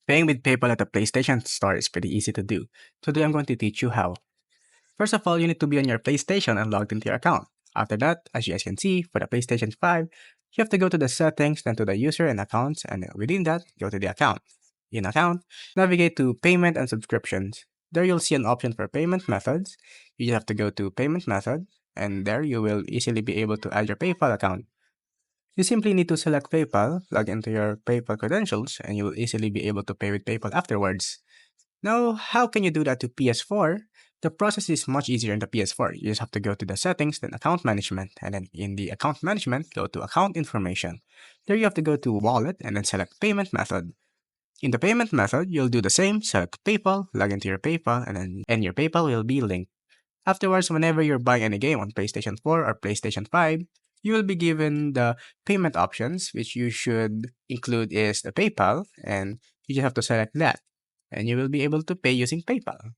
Paying with PayPal at the PlayStation Store is pretty easy to do. Today I'm going to teach you how. First of all, you need to be on your PlayStation and logged into your account. After that, as you guys can see, for the PlayStation 5, you have to go to the settings, then to the user and accounts, and within that, go to the account. In account, navigate to payment and subscriptions. There you'll see an option for payment methods. You just have to go to payment method, and there you will easily be able to add your PayPal account. You simply need to select PayPal, log into your PayPal credentials, and you will easily be able to pay with PayPal afterwards. Now, how can you do that to PS4? The process is much easier in the PS4. You just have to go to the settings, then account management, and then in the account management, go to account information. There you have to go to wallet and then select payment method. In the payment method, you'll do the same, select PayPal, log into your PayPal, and your PayPal will be linked. Afterwards, whenever you're buying any game on PlayStation 4 or PlayStation 5, you will be given the payment options, which you should include is the PayPal, and you just have to select that, and you will be able to pay using PayPal.